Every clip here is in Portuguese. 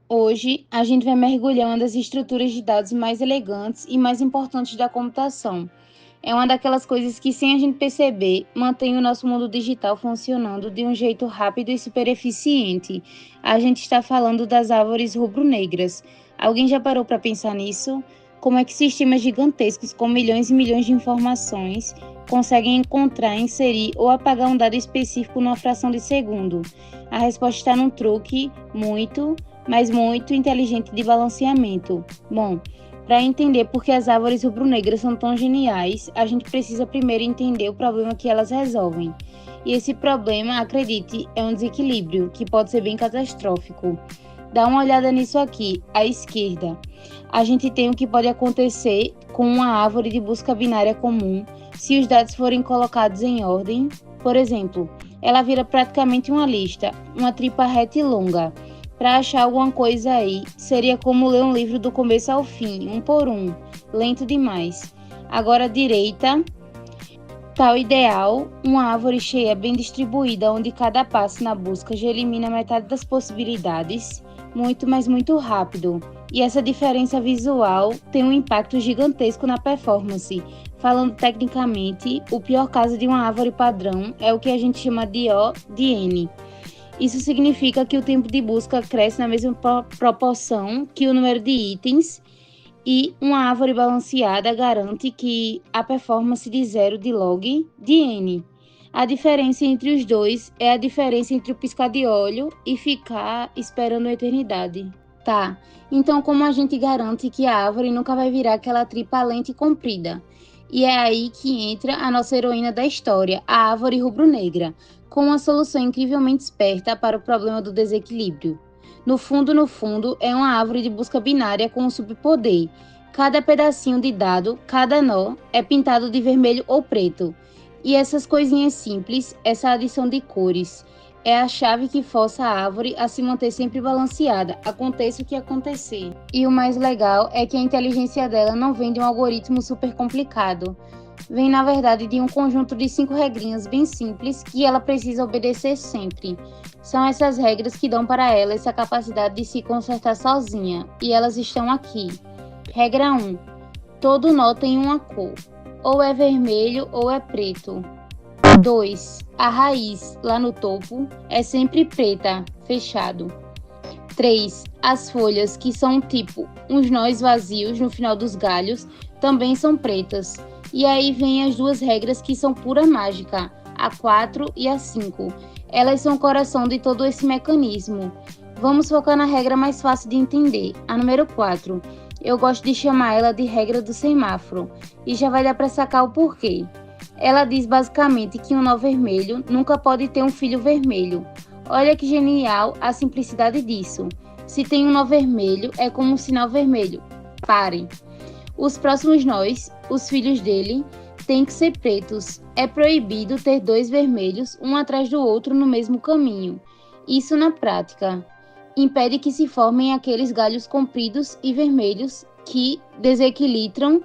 Hoje, a gente vai mergulhar em uma das estruturas de dados mais elegantes e mais importantes da computação. É uma daquelas coisas que, sem a gente perceber, mantém o nosso mundo digital funcionando de um jeito rápido e super eficiente. A gente está falando das árvores rubro-negras. Alguém já parou para pensar nisso? Como é que sistemas gigantescos com milhões e milhões de informações conseguem encontrar, inserir ou apagar um dado específico numa fração de segundo? A resposta está num truque mas muito inteligente de balanceamento. Bom, para entender por que as árvores rubro-negras são tão geniais, a gente precisa primeiro entender o problema que elas resolvem. E esse problema, acredite, é um desequilíbrio que pode ser bem catastrófico. Dá uma olhada nisso aqui, à esquerda. A gente tem o que pode acontecer com uma árvore de busca binária comum se os dados forem colocados em ordem. Por exemplo, ela vira praticamente uma lista, uma tripa reta e longa. Para achar alguma coisa aí, seria como ler um livro do começo ao fim, um por um, lento demais. Agora à direita, tá o ideal, uma árvore cheia bem distribuída, onde cada passo na busca já elimina metade das possibilidades, muito, mas muito rápido. E essa diferença visual tem um impacto gigantesco na performance. Falando tecnicamente, o pior caso de uma árvore padrão é o que a gente chama de O de N. Isso significa que o tempo de busca cresce na mesma proporção que o número de itens, e uma árvore balanceada garante que a performance de zero de log de n. A diferença entre os dois é a diferença entre o piscar de olho e ficar esperando a eternidade. Tá, então como a gente garante que a árvore nunca vai virar aquela tripa lenta e comprida? E é aí que entra a nossa heroína da história, a árvore rubro-negra, com uma solução incrivelmente esperta para o problema do desequilíbrio. No fundo, é uma árvore de busca binária com um superpoder. Cada pedacinho de dado, cada nó, é pintado de vermelho ou preto. E essas coisinhas simples, essa adição de cores, é a chave que força a árvore a se manter sempre balanceada, aconteça o que acontecer. E o mais legal é que a inteligência dela não vem de um algoritmo super complicado. Vem, na verdade, de um conjunto de 5 regrinhas bem simples que ela precisa obedecer sempre. São essas regras que dão para ela essa capacidade de se consertar sozinha, e elas estão aqui. Regra 1. Todo nó tem uma cor. Ou é vermelho ou é preto. 2. A raiz, lá no topo, é sempre preta, fechado. 3. As folhas, que são tipo uns nós vazios no final dos galhos, também são pretas. E aí vem as duas regras que são pura mágica, a 4 e a 5. Elas são o coração de todo esse mecanismo. Vamos focar na regra mais fácil de entender, a número 4. Eu gosto de chamar ela de regra do semáforo, e já vai dar para sacar o porquê. Ela diz basicamente que um nó vermelho nunca pode ter um filho vermelho. Olha que genial a simplicidade disso. Se tem um nó vermelho, é como um sinal vermelho. Pare. Os próximos nós, os filhos dele, têm que ser pretos. É proibido ter dois vermelhos, um atrás do outro no mesmo caminho. Isso, na prática, impede que se formem aqueles galhos compridos e vermelhos que desequilibram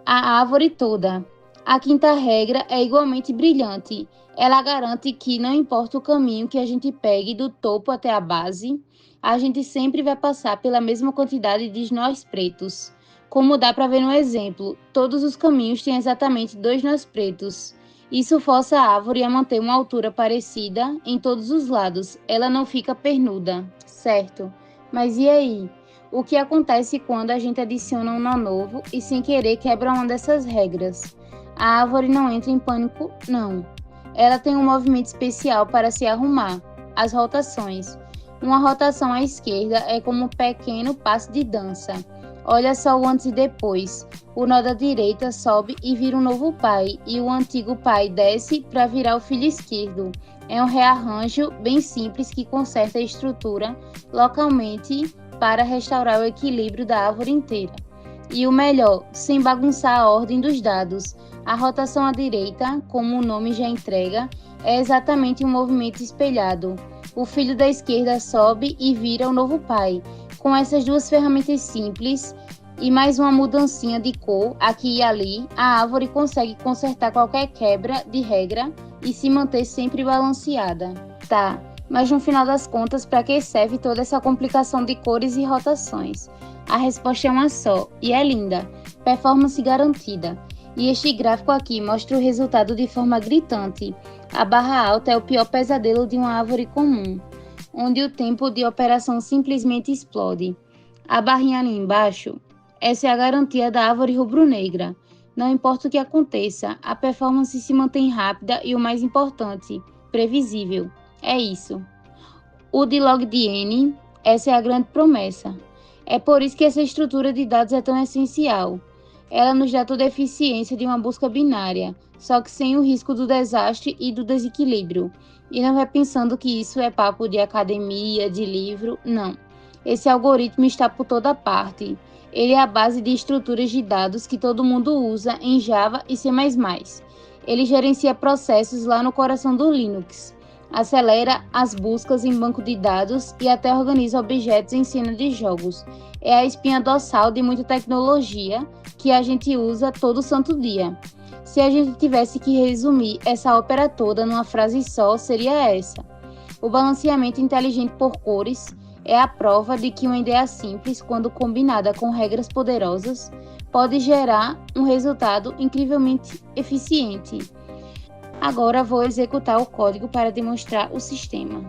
a árvore toda. A quinta regra é igualmente brilhante. Ela garante que, não importa o caminho que a gente pegue do topo até a base, a gente sempre vai passar pela mesma quantidade de nós pretos. Como dá para ver no exemplo, todos os caminhos têm exatamente 2 nós pretos. Isso força a árvore a manter uma altura parecida em todos os lados. Ela não fica pernuda, certo? Mas e aí? O que acontece quando a gente adiciona um nó novo e sem querer quebra uma dessas regras? A árvore não entra em pânico, não. Ela tem um movimento especial para se arrumar, as rotações. Uma rotação à esquerda é como um pequeno passo de dança. Olha só o antes e depois. O nó da direita sobe e vira um novo pai, e o antigo pai desce para virar o filho esquerdo. É um rearranjo bem simples que conserta a estrutura localmente para restaurar o equilíbrio da árvore inteira. E o melhor, sem bagunçar a ordem dos dados. A rotação à direita, como o nome já entrega, é exatamente um movimento espelhado. O filho da esquerda sobe e vira o novo pai. Com essas duas ferramentas simples e mais uma mudancinha de cor aqui e ali, a árvore consegue consertar qualquer quebra de regra e se manter sempre balanceada. Tá, Mas no final das contas, para que serve toda essa complicação de cores e rotações? A resposta é uma só, e é linda: performance garantida. E este gráfico aqui mostra o resultado de forma gritante. A barra alta é o pior pesadelo de uma árvore comum, onde o tempo de operação simplesmente explode. A barrinha ali embaixo, essa é a garantia da árvore rubro-negra. Não importa o que aconteça, a performance se mantém rápida e, o mais importante, previsível. É isso. O de log de N, essa é a grande promessa. É por isso que essa estrutura de dados é tão essencial. Ela nos dá toda a eficiência de uma busca binária, só que sem o risco do desastre e do desequilíbrio. E não vai pensando que isso é papo de academia, de livro, não. Esse algoritmo está por toda parte. Ele é a base de estruturas de dados que todo mundo usa em Java e C++. Ele gerencia processos lá no coração do Linux, acelera as buscas em banco de dados e até organiza objetos em cena de jogos. É a espinha dorsal de muita tecnologia que a gente usa todo santo dia. Se a gente tivesse que resumir essa ópera toda numa frase só, seria essa: o balanceamento inteligente por cores é a prova de que uma ideia simples, quando combinada com regras poderosas, pode gerar um resultado incrivelmente eficiente. Agora vou executar o código para demonstrar o sistema.